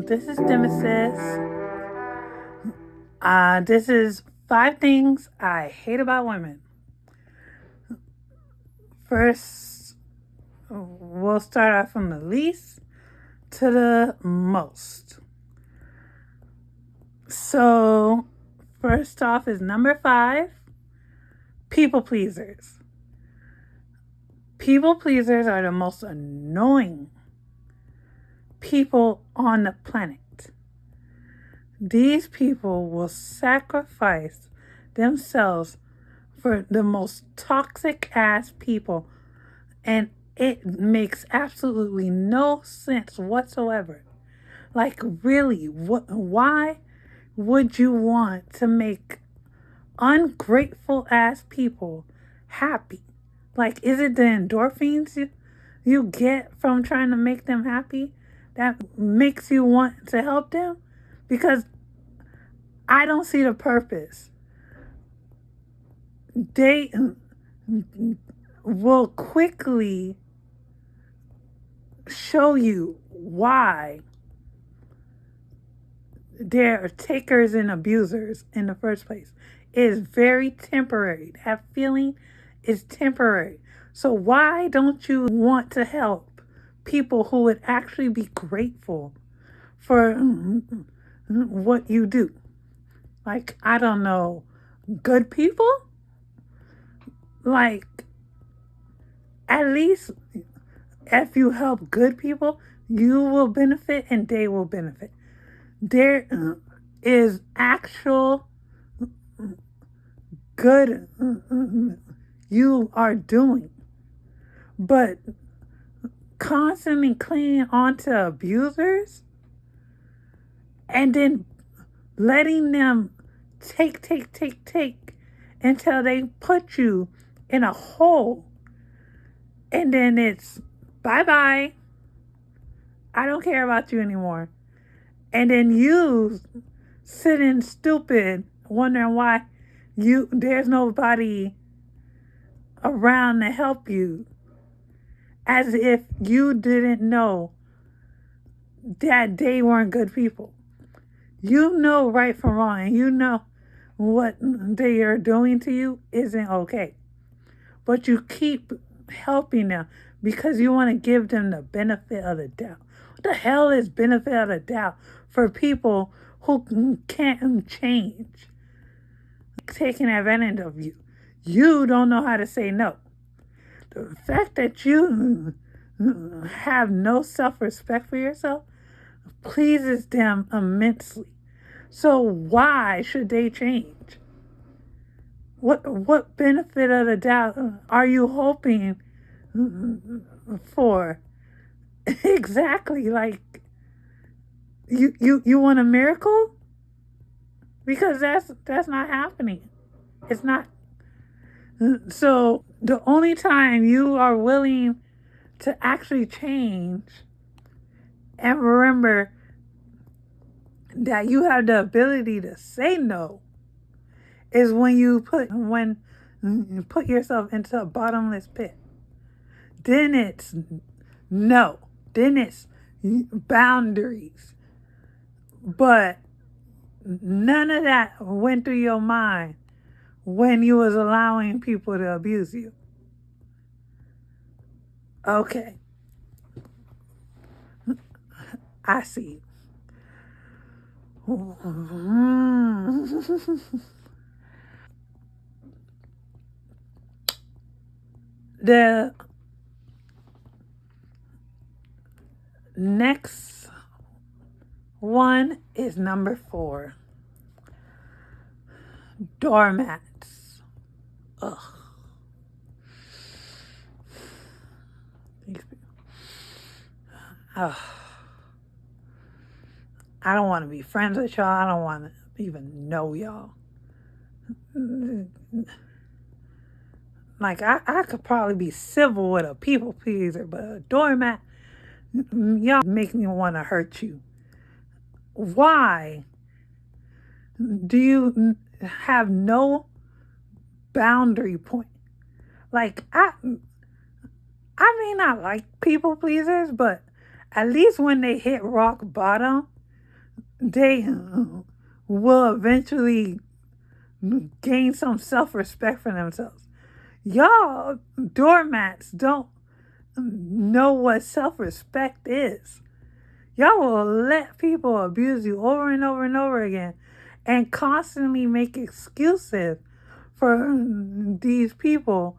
This is Nemesis. This is 5 things I hate about women. First, we'll start off from the least to the most. So, first off is number 5, people pleasers. People pleasers are the most annoying people on the planet. These people will sacrifice themselves for the most toxic ass people, and it makes absolutely no sense whatsoever. Like, really, why would you want to make ungrateful ass people happy? Like, is it the endorphins you get from trying to make them happy that makes you want to help them? Because I don't see the purpose. They will quickly show you why they're takers and abusers in the first place. It is very temporary. That feeling is temporary. So why don't you want to help people who would actually be grateful for what you do? Like, I don't know, good people? Like, at least if you help good people, you will benefit and they will benefit. There is actual good you are doing. But constantly clinging on to abusers and then letting them take until they put you in a hole. And then it's bye-bye. I don't care about you anymore. And then you sitting stupid, wondering why there's nobody around to help you. As if you didn't know that they weren't good people. You know right from wrong, and you know what they are doing to you isn't okay. But you keep helping them because you want to give them the benefit of the doubt. What the hell is benefit of the doubt for people who can't change? Taking advantage of you. You don't know how to say no. The fact that you have no self-respect for yourself pleases them immensely. So why should they change? What benefit of the doubt are you hoping for? Exactly. Like, you want a miracle? Because that's not happening. It's not. So the only time you are willing to actually change and remember that you have the ability to say no is when you put yourself into a bottomless pit. Then it's no. Then it's boundaries. But none of that went through your mind when you was allowing people to abuse you. Okay. I see. The next one is number 4. Doormats. Ugh. Ugh. I don't want to be friends with y'all. I don't want to even know y'all. Like, I could probably be civil with a people pleaser, but a doormat, y'all make me want to hurt you. Why do you have no boundary point? Like, I may not like people pleasers, but at least when they hit rock bottom, they will eventually gain some self-respect for themselves. Y'all doormats don't know what self-respect is. Y'all will let people abuse you over and over and over again and constantly make excuses for these people,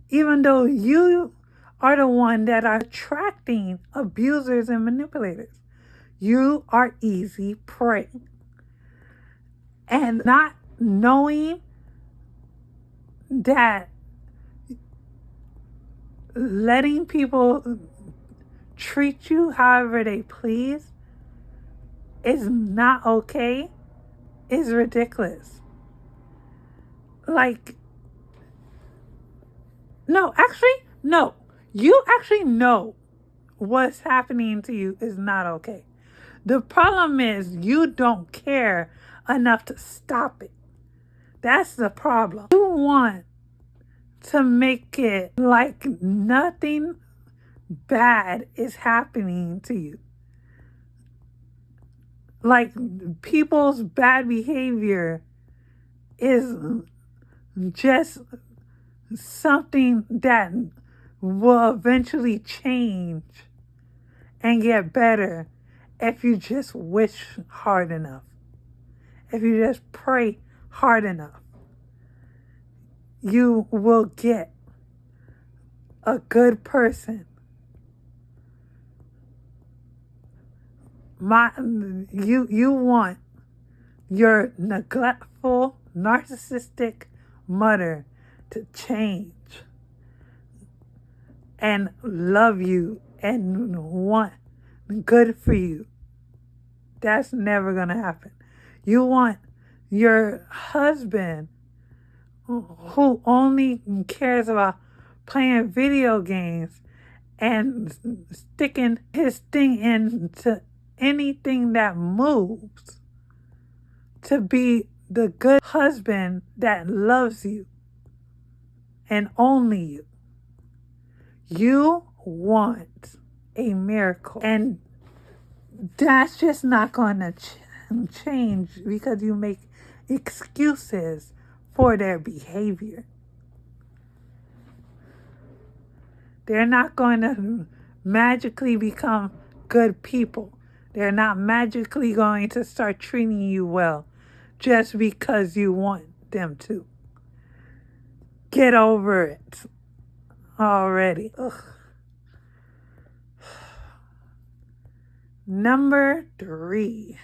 even though you are the one that are attracting abusers and manipulators. You are easy prey. And not knowing that letting people treat you however they please is not okay is ridiculous. Like, no. You actually know what's happening to you is not okay. The problem is you don't care enough to stop it. That's the problem. You want to make it like nothing bad is happening to you. Like people's bad behavior is just something that will eventually change and get better if you just wish hard enough. If you just pray hard enough, you will get a good person. You want your neglectful, narcissistic mother to change and love you and want good for you. That's never going to happen. You want your husband who only cares about playing video games and sticking his thing into anything that moves to be the good husband that loves you and only you. You want a miracle, and that's just not going to change because you make excuses for their behavior. They're not going to magically become good people. They're not magically going to start treating you well just because you want them to. Get over it already. Ugh. Number 3,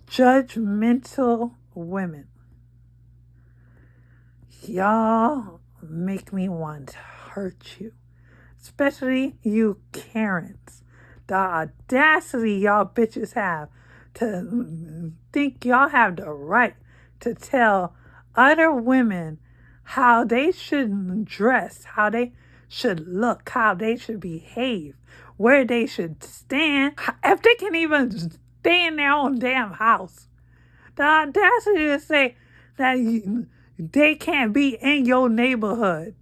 judgmental women. Y'all make me want to hurt you, especially you Karens. The audacity y'all bitches have to think y'all have the right to tell other women how they should dress, how they should look, how they should behave, where they should stand, if they can even stay in their own damn house. The audacity to say that they can't be in your neighborhood,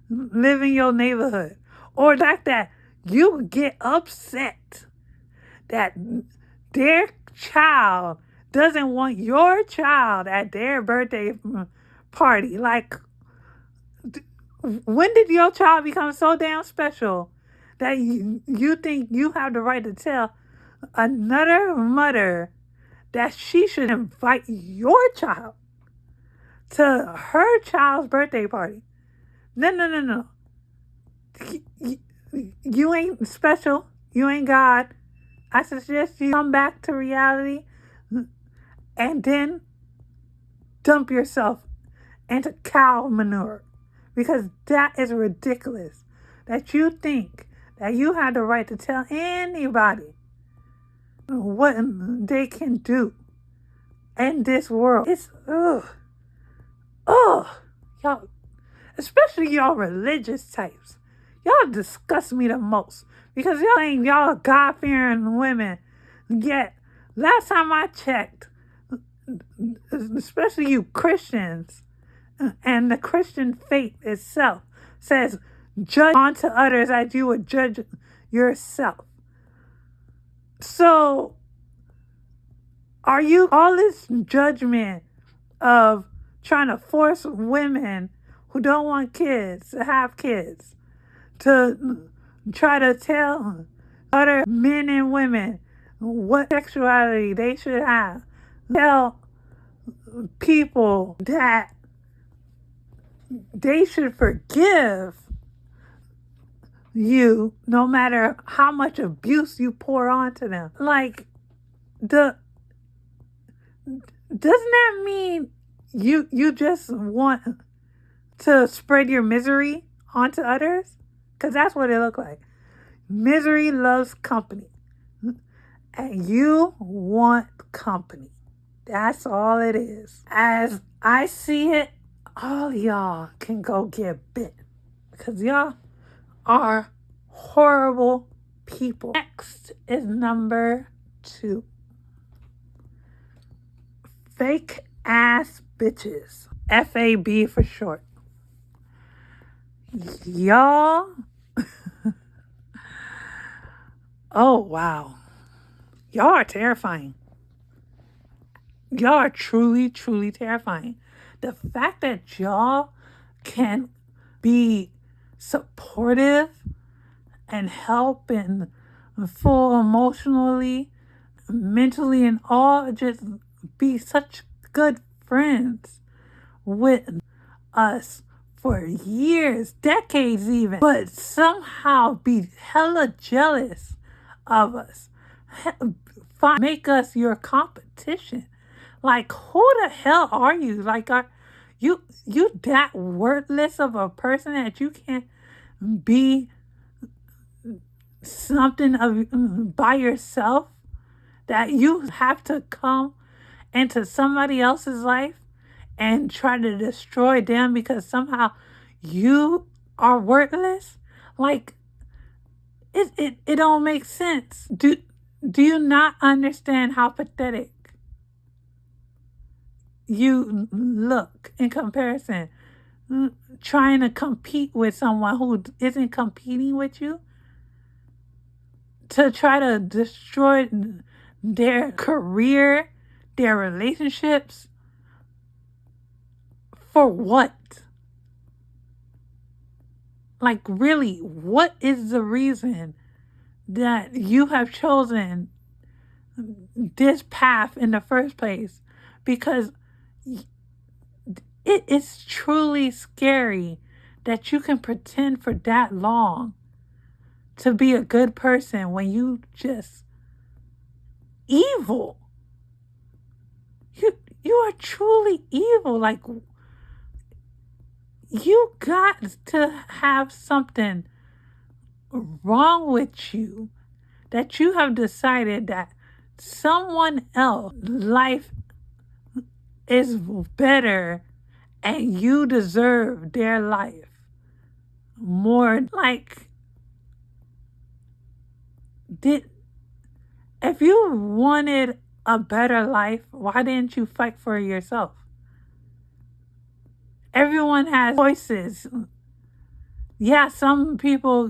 live in your neighborhood, or like that you get upset that their child doesn't want your child at their birthday party. Like, when did your child become so damn special that you think you have the right to tell another mother that she should invite your child to her child's birthday party? No. You ain't special. You ain't God. I suggest you come back to reality and then dump yourself into cow manure, because that is ridiculous that you think that you have the right to tell anybody what they can do in this world. It's y'all, especially y'all religious types. Y'all disgust me the most because y'all ain't y'all God-fearing women. Yet, last time I checked, especially you Christians and the Christian faith itself says, judge unto others as you would judge yourself. So, are you all this judgment of trying to force women who don't want kids to have kids to try to tell other men and women what sexuality they should have? Tell people that they should forgive you no matter how much abuse you pour onto them. Like, doesn't that mean you just want to spread your misery onto others? Because that's what it looked like. Misery loves company. And you want company. That's all it is. As I see it, all y'all can go get bit. Because y'all are horrible people. Next is number 2. Fake ass bitches. F.A.B for short. Y'all. Oh, wow. Y'all are terrifying. Y'all are truly, truly terrifying. The fact that y'all can be supportive and help and full emotionally, mentally, and all, just be such good friends with us for years, decades even, but somehow be hella jealous of us, make us your competition. Like, who the hell are you? Like, are you that worthless of a person that you can't be something of by yourself, that you have to come into somebody else's life and try to destroy them because somehow you are worthless? Like, it don't make sense. Do you not understand how pathetic you look in comparison? Trying to compete with someone who isn't competing with you, to try to destroy their career, their relationships. For what? Like, really, what is the reason that you have chosen this path in the first place? Because it is truly scary that you can pretend for that long to be a good person when you just evil. You are truly evil. Like, you got to have something wrong with you that you have decided that someone else's life is better and you deserve their life more. Like, if you wanted a better life, why didn't you fight for yourself? Everyone has choices. Yeah, some people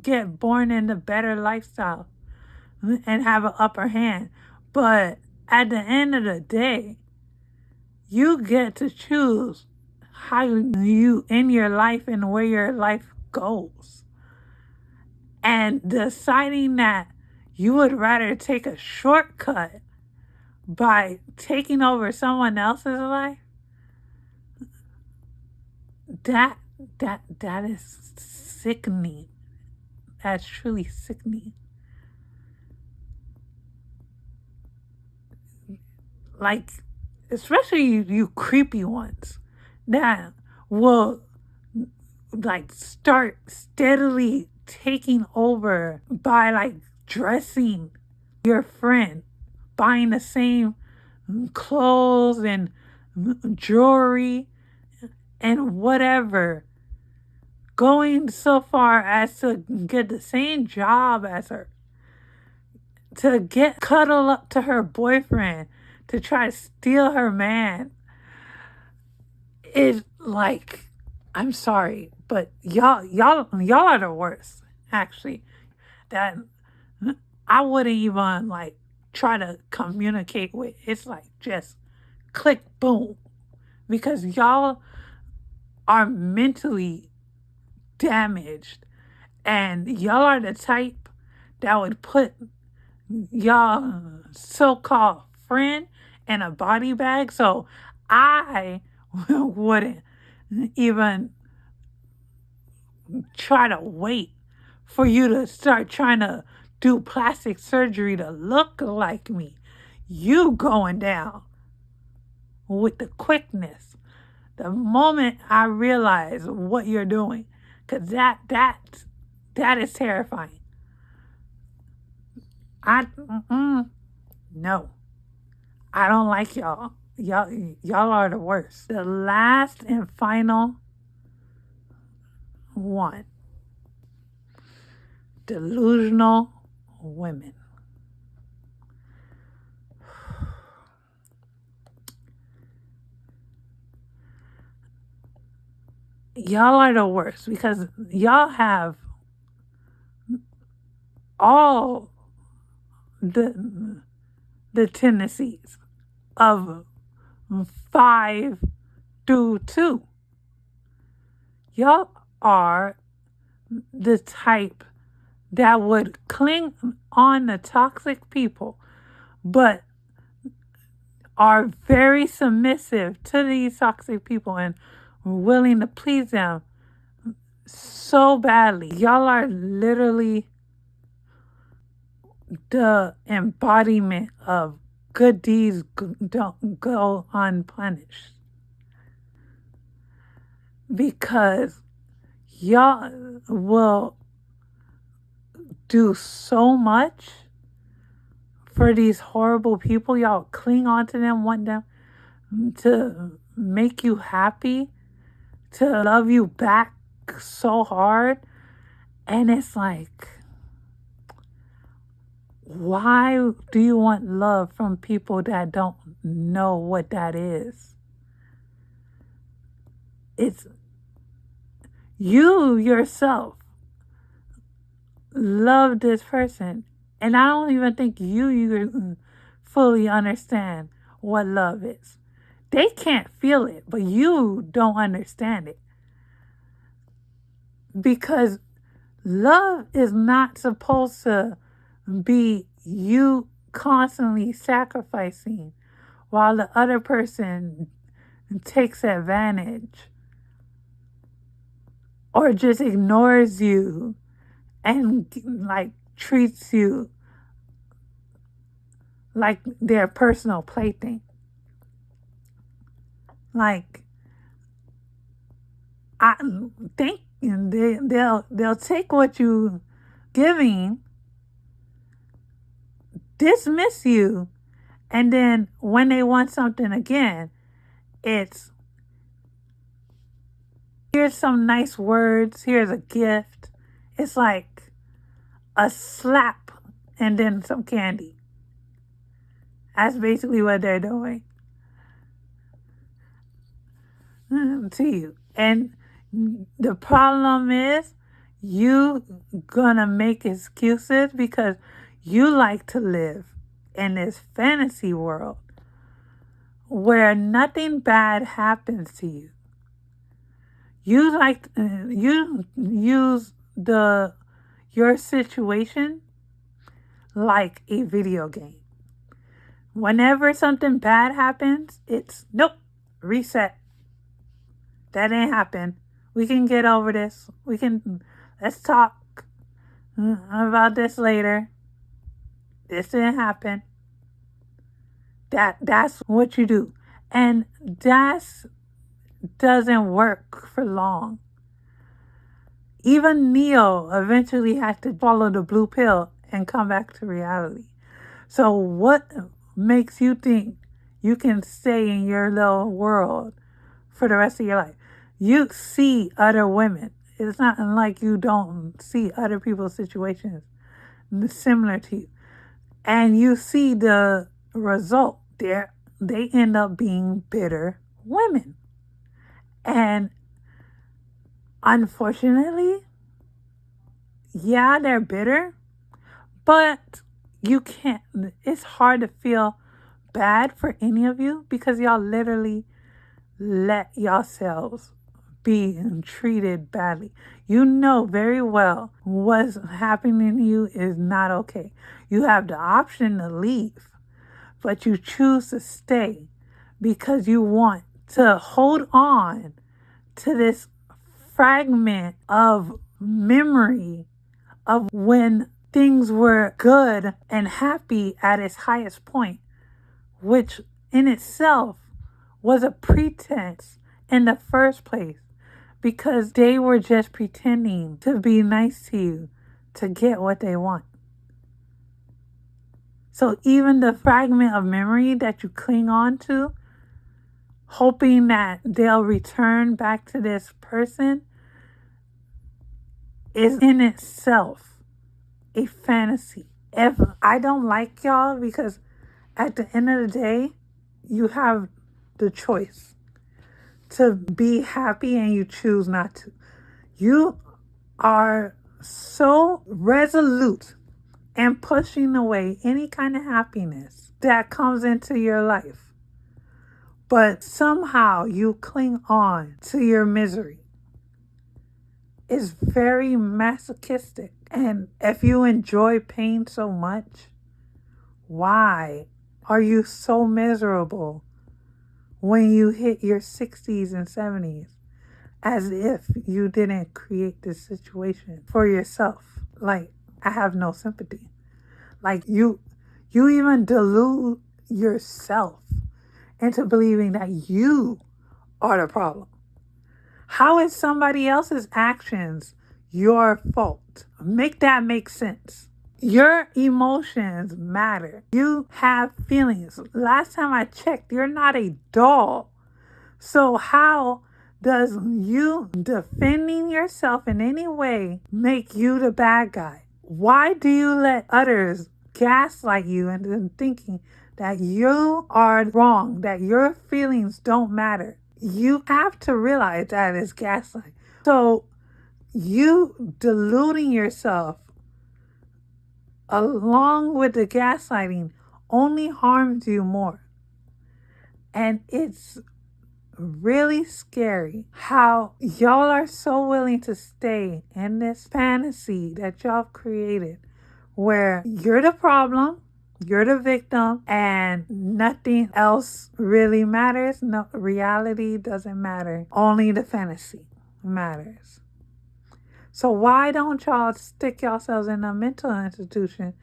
get born in the better lifestyle and have an upper hand. But at the end of the day, you get to choose how you in your life and where your life goes. And deciding that you would rather take a shortcut by taking over someone else's life, that is sickening. That's truly sickening. Like, especially you creepy ones that will like start steadily taking over by like dressing your friend, buying the same clothes and jewelry and whatever, going so far as to get the same job as her, to get cuddle up to her boyfriend, to try to steal her man. Is like, I'm sorry, but y'all are the worst, actually. That I wouldn't even like try to communicate with. It's like just click, boom, because y'all are mentally damaged, and y'all are the type that would put y'all so-called friend in a body bag. So I wouldn't even try to wait for you to start trying to do plastic surgery to look like me. You going down with the quickness the moment I realize what you're doing, because that is terrifying. No, I don't like y'all. Y'all are the worst. The last and final one: delusional women. Y'all are the worst because y'all have all the tendencies of 5 through 2. Y'all are the type that would cling on to toxic people, but are very submissive to these toxic people and willing to please them so badly. Y'all are literally the embodiment of good deeds don't go unpunished, because y'all will do so much for these horrible people. Y'all cling on to them, want them to make you happy, to love you back so hard. And it's like, why do you want love from people that don't know what that is? It's you yourself love this person, and I don't even think you fully understand what love is. They can't feel it, but you don't understand it, because love is not supposed to be you constantly sacrificing while the other person takes advantage or just ignores you and like treats you like their personal plaything. Like, I think they'll take what you giving, dismiss you, and then when they want something again, it's here's some nice words, here's a gift. It's like a slap and then some candy. That's basically what they're doing to you. And the problem is, you gonna make excuses because you like to live in this fantasy world where nothing bad happens to you. You like you use your situation like a video game. Whenever something bad happens, it's nope, reset. That didn't happen. We can get over this. Let's talk about this later. This didn't happen. That's what you do. And that doesn't work for long. Even Neo eventually had to follow the blue pill and come back to reality. So what makes you think you can stay in your little world for the rest of your life? You see other women. It's not like you don't see other people's situations similar to you. And you see the result there. They end up being bitter women. And unfortunately, yeah, they're bitter, but you can't, it's hard to feel bad for any of you because y'all literally let yourselves be treated badly. You know very well what's happening to you is not okay. You have the option to leave, but you choose to stay because you want to hold on to this fragment of memory of when things were good and happy at its highest point, which in itself was a pretense in the first place because they were just pretending to be nice to you to get what they want. So even the fragment of memory that you cling on to, hoping that they'll return back to this person, is in itself a fantasy. If I don't like y'all, because at the end of the day, you have the choice to be happy and you choose not to. You are so resolute and pushing away any kind of happiness that comes into your life. But somehow you cling on to your misery. It's very masochistic. And if you enjoy pain so much, why are you so miserable when you hit your 60s and 70s? As if you didn't create this situation for yourself. Like, I have no sympathy. Like, you even delude yourself into believing that you are the problem. How is somebody else's actions your fault? Make that make sense. Your emotions matter. You have feelings. Last time I checked, you're not a doll. So how does you defending yourself in any way make you the bad guy? Why do you let others gaslight you into thinking that you are wrong, that your feelings don't matter? You have to realize that is gaslight. So you deluding yourself along with the gaslighting only harms you more. And it's really scary how y'all are so willing to stay in this fantasy that y'all created where you're the problem, you're the victim, and nothing else really matters. No, reality doesn't matter. Only the fantasy matters. So why don't y'all stick yourselves in a mental institution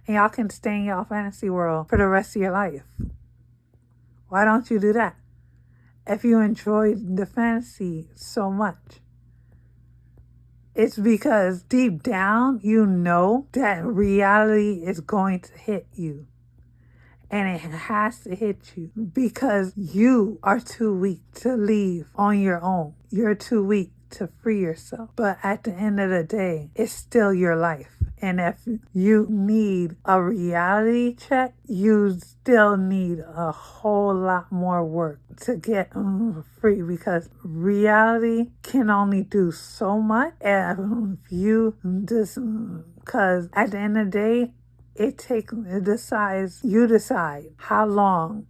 and y'all can stay in your fantasy world for the rest of your life? Why don't you do that? If you enjoy the fantasy so much, it's because deep down you know that reality is going to hit you. And it has to hit you because you are too weak to leave on your own. You're too weak to free yourself. But at the end of the day, it's still your life. And if you need a reality check, you still need a whole lot more work to get free, because reality can only do so much if you just, because at the end of the day, you decide how long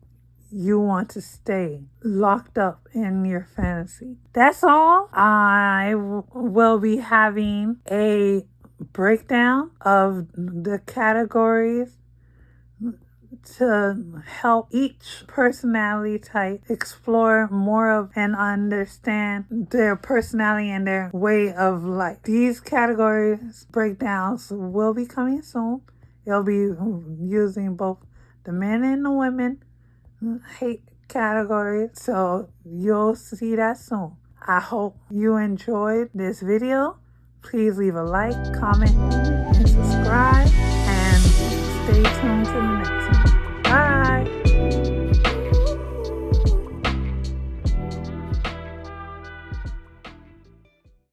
you want to stay locked up in your fantasy. That's all. I will be having a breakdown of the categories to help each personality type explore more of and understand their personality and their way of life. These categories breakdowns will be coming soon. It'll be using both the men and the women hate categories, so you'll see that soon. I hope you enjoyed this video. Please leave a like, comment,